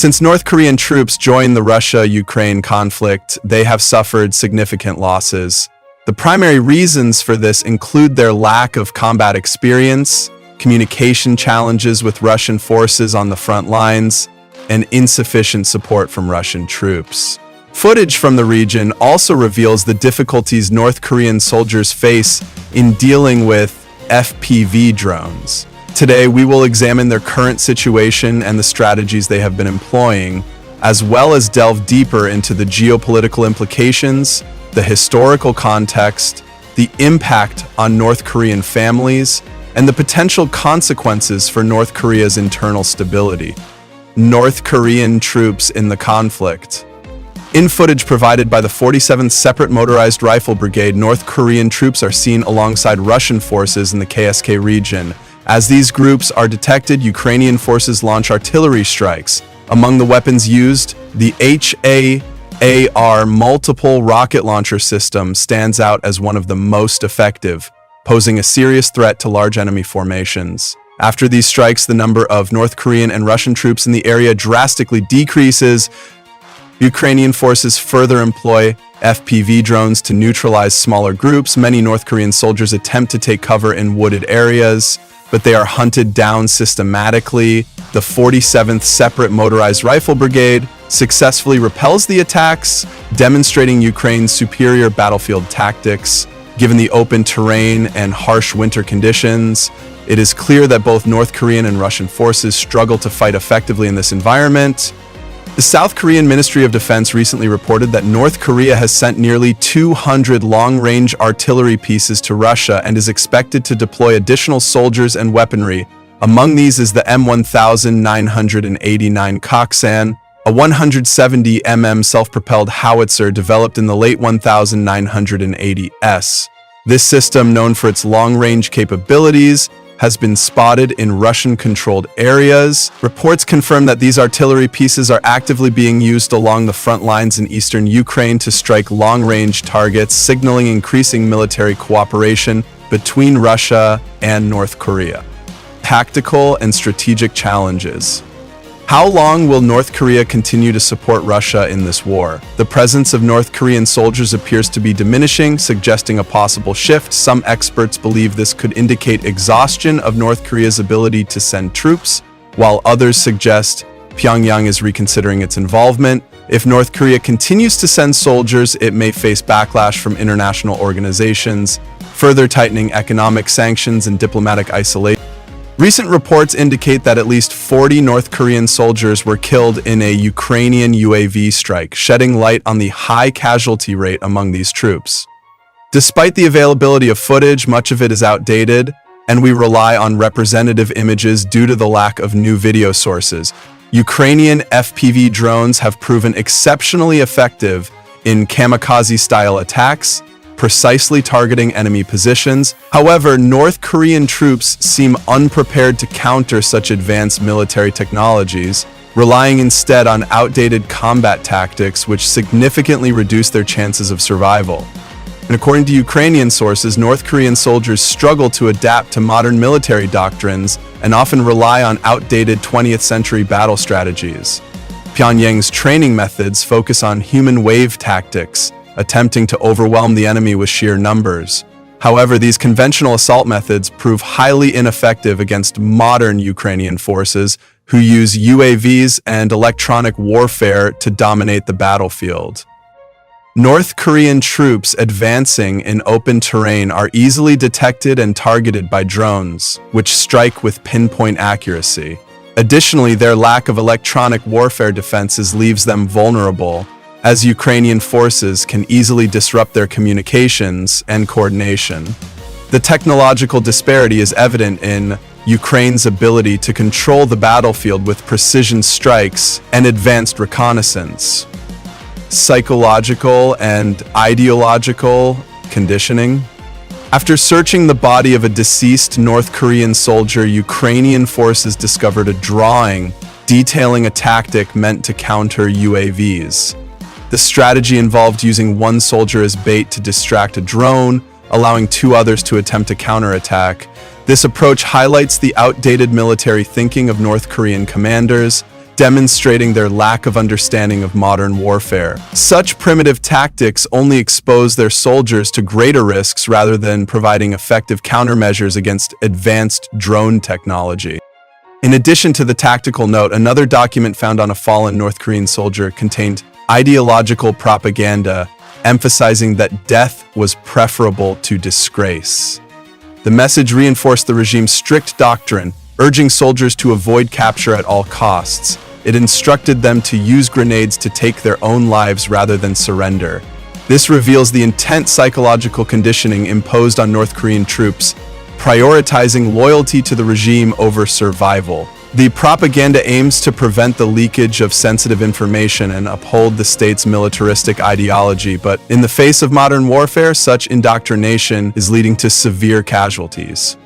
Since North Korean troops joined the Russia-Ukraine conflict, they have suffered significant losses. The primary reasons for this include their lack of combat experience, communication challenges with Russian forces on the front lines, and insufficient support from Russian troops. Footage from the region also reveals the difficulties North Korean soldiers face in dealing with FPV drones. Today, we will examine their current situation and the strategies they have been employing, as well as delve deeper into the geopolitical implications, the historical context, the impact on North Korean families, and the potential consequences for North Korea's internal stability. North Korean troops in the conflict. In footage provided by the 47th Separate Motorized Rifle Brigade, North Korean troops are seen alongside Russian forces in the KSK region. As these groups are detected, Ukrainian forces launch artillery strikes. Among the weapons used, the HAAR multiple rocket launcher system stands out as one of the most effective, posing a serious threat to large enemy formations. After these strikes, the number of North Korean and Russian troops in the area drastically decreases. Ukrainian forces further employ FPV drones to neutralize smaller groups. Many North Korean soldiers attempt to take cover in wooded areas, but they are hunted down systematically. The 47th Separate Motorized Rifle Brigade successfully repels the attacks, demonstrating Ukraine's superior battlefield tactics. Given the open terrain and harsh winter conditions, it is clear that both North Korean and Russian forces struggle to fight effectively in this environment. The South Korean Ministry of Defense recently reported that North Korea has sent nearly 200 long-range artillery pieces to Russia and is expected to deploy additional soldiers and weaponry. Among these is the M1989 Koksan, a 170 mm self-propelled howitzer developed in the late 1980s. This system, known for its long-range capabilities, has been spotted in Russian-controlled areas. Reports confirm that these artillery pieces are actively being used along the front lines in eastern Ukraine to strike long-range targets, signaling increasing military cooperation between Russia and North Korea. Tactical and strategic challenges. How long will North Korea continue to support Russia in this war? The presence of North Korean soldiers appears to be diminishing, suggesting a possible shift. Some experts believe this could indicate exhaustion of North Korea's ability to send troops, while others suggest Pyongyang is reconsidering its involvement. If North Korea continues to send soldiers, it may face backlash from international organizations, further tightening economic sanctions and diplomatic isolation. Recent reports indicate that at least 40 North Korean soldiers were killed in a Ukrainian UAV strike, shedding light on the high casualty rate among these troops. Despite the availability of footage, much of it is outdated, and we rely on representative images due to the lack of new video sources. Ukrainian FPV drones have proven exceptionally effective in kamikaze-style attacks, precisely targeting enemy positions. However, North Korean troops seem unprepared to counter such advanced military technologies, relying instead on outdated combat tactics which significantly reduce their chances of survival. And according to Ukrainian sources, North Korean soldiers struggle to adapt to modern military doctrines and often rely on outdated 20th century battle strategies. Pyongyang's training methods focus on human wave tactics, attempting to overwhelm the enemy with sheer numbers. However, these conventional assault methods prove highly ineffective against modern Ukrainian forces who use UAVs and electronic warfare to dominate the battlefield. North Korean troops advancing in open terrain are easily detected and targeted by drones, which strike with pinpoint accuracy. Additionally, their lack of electronic warfare defenses leaves them vulnerable, as Ukrainian forces can easily disrupt their communications and coordination. The technological disparity is evident in Ukraine's ability to control the battlefield with precision strikes and advanced reconnaissance. Psychological and ideological conditioning. After searching the body of a deceased North Korean soldier, Ukrainian forces discovered a drawing detailing a tactic meant to counter UAVs. The strategy involved using one soldier as bait to distract a drone, allowing two others to attempt a counterattack. This approach highlights the outdated military thinking of North Korean commanders, demonstrating their lack of understanding of modern warfare. Such primitive tactics only expose their soldiers to greater risks rather than providing effective countermeasures against advanced drone technology. In addition to the tactical note, another document found on a fallen North Korean soldier contained ideological propaganda emphasizing that death was preferable to disgrace. The message reinforced the regime's strict doctrine, urging soldiers to avoid capture at all costs. It instructed them to use grenades to take their own lives rather than surrender. This reveals the intense psychological conditioning imposed on North Korean troops, prioritizing loyalty to the regime over survival. The propaganda aims to prevent the leakage of sensitive information and uphold the state's militaristic ideology, but in the face of modern warfare, such indoctrination is leading to severe casualties.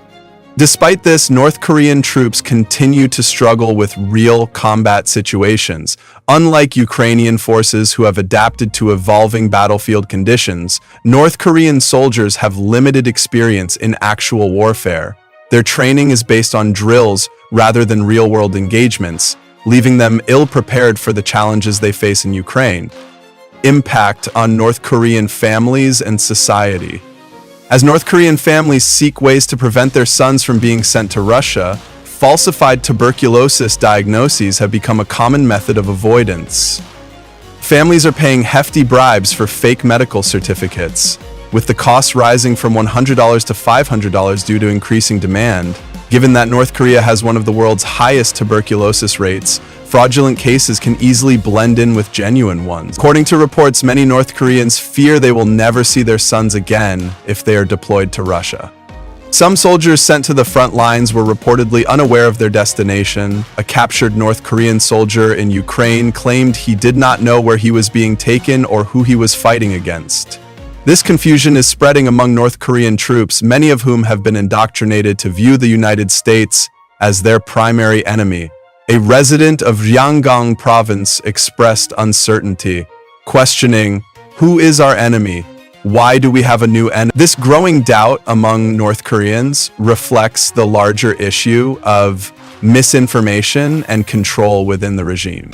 Despite this, North Korean troops continue to struggle with real combat situations. Unlike Ukrainian forces who have adapted to evolving battlefield conditions, North Korean soldiers have limited experience in actual warfare. Their training is based on drills rather than real-world engagements, leaving them ill-prepared for the challenges they face in Ukraine. Impact on North Korean families and society. As North Korean families seek ways to prevent their sons from being sent to Russia, falsified tuberculosis diagnoses have become a common method of avoidance. Families are paying hefty bribes for fake medical certificates, with the costs rising from $100 to $500 due to increasing demand. Given that North Korea has one of the world's highest tuberculosis rates, fraudulent cases can easily blend in with genuine ones. According to reports, many North Koreans fear they will never see their sons again if they are deployed to Russia. Some soldiers sent to the front lines were reportedly unaware of their destination. A captured North Korean soldier in Ukraine claimed he did not know where he was being taken or who he was fighting against. This confusion is spreading among North Korean troops, many of whom have been indoctrinated to view the United States as their primary enemy. A resident of Ryanggang province expressed uncertainty, questioning, "Who is our enemy? Why do we have a new enemy?" This growing doubt among North Koreans reflects the larger issue of misinformation and control within the regime.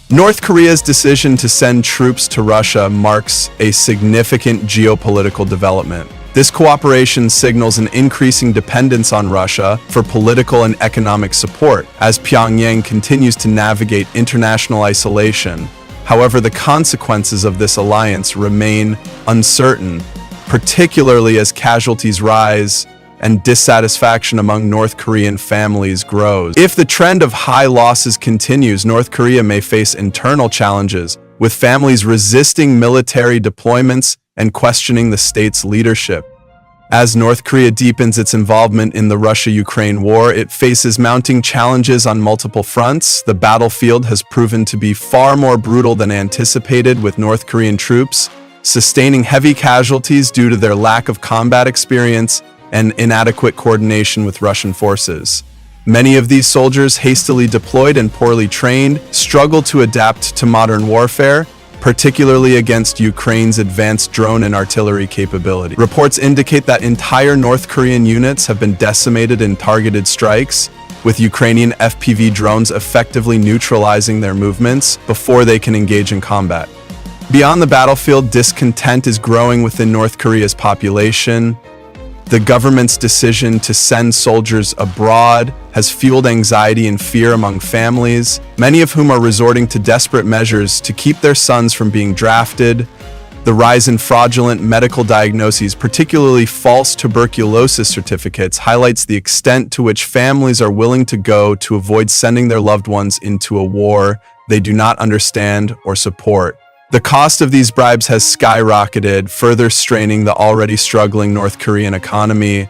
North Korea's decision to send troops to Russia marks a significant geopolitical development. This cooperation signals an increasing dependence on Russia for political and economic support, as Pyongyang continues to navigate international isolation. However, the consequences of this alliance remain uncertain, particularly as casualties rise and dissatisfaction among North Korean families grows. If the trend of high losses continues, North Korea may face internal challenges, with families resisting military deployments and questioning the state's leadership. As North Korea deepens its involvement in the Russia-Ukraine war, it faces mounting challenges on multiple fronts. The battlefield has proven to be far more brutal than anticipated, with North Korean troops sustaining heavy casualties due to their lack of combat experience and inadequate coordination with Russian forces. Many of these soldiers, hastily deployed and poorly trained, struggle to adapt to modern warfare, particularly against Ukraine's advanced drone and artillery capability. Reports indicate that entire North Korean units have been decimated in targeted strikes, with Ukrainian FPV drones effectively neutralizing their movements before they can engage in combat. Beyond the battlefield, discontent is growing within North Korea's population. The government's decision to send soldiers abroad has fueled anxiety and fear among families, many of whom are resorting to desperate measures to keep their sons from being drafted. The rise in fraudulent medical diagnoses, particularly false tuberculosis certificates, highlights the extent to which families are willing to go to avoid sending their loved ones into a war they do not understand or support. The cost of these bribes has skyrocketed, further straining the already struggling North Korean economy.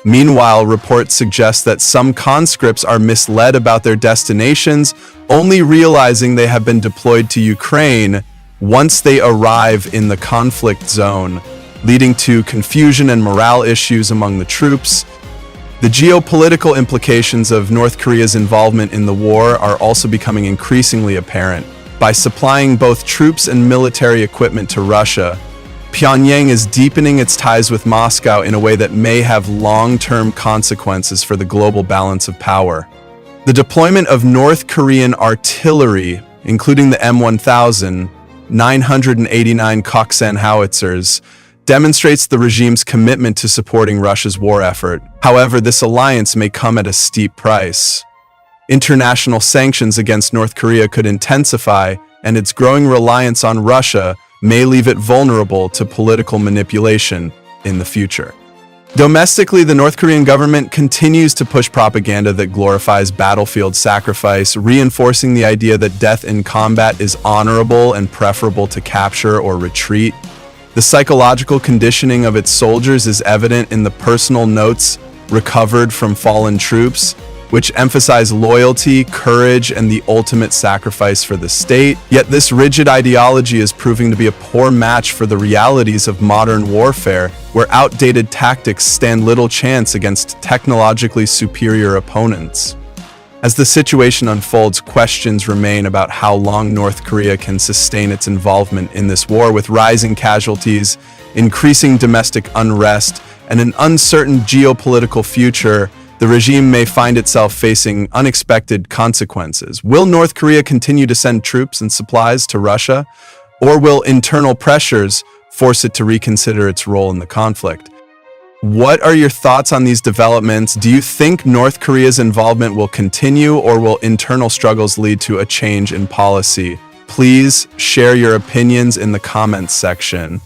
Meanwhile, reports suggest that some conscripts are misled about their destinations, only realizing they have been deployed to Ukraine once they arrive in the conflict zone, leading to confusion and morale issues among the troops. The geopolitical implications of North Korea's involvement in the war are also becoming increasingly apparent. By supplying both troops and military equipment to Russia, Pyongyang is deepening its ties with Moscow in a way that may have long-term consequences for the global balance of power. The deployment of North Korean artillery, including the M1000, 989 Koksan howitzers, demonstrates the regime's commitment to supporting Russia's war effort. However, this alliance may come at a steep price. International sanctions against North Korea could intensify, and its growing reliance on Russia may leave it vulnerable to political manipulation in the future. Domestically, the North Korean government continues to push propaganda that glorifies battlefield sacrifice, reinforcing the idea that death in combat is honorable and preferable to capture or retreat. The psychological conditioning of its soldiers is evident in the personal notes recovered from fallen troops, which emphasize loyalty, courage, and the ultimate sacrifice for the state. Yet this rigid ideology is proving to be a poor match for the realities of modern warfare, where outdated tactics stand little chance against technologically superior opponents. As the situation unfolds, questions remain about how long North Korea can sustain its involvement in this war. With rising casualties, increasing domestic unrest, and an uncertain geopolitical future, the regime may find itself facing unexpected consequences. Will North Korea continue to send troops and supplies to Russia, or will internal pressures force it to reconsider its role in the conflict? What are your thoughts on these developments? Do you think North Korea's involvement will continue, or will internal struggles lead to a change in policy? Please share your opinions in the comments section.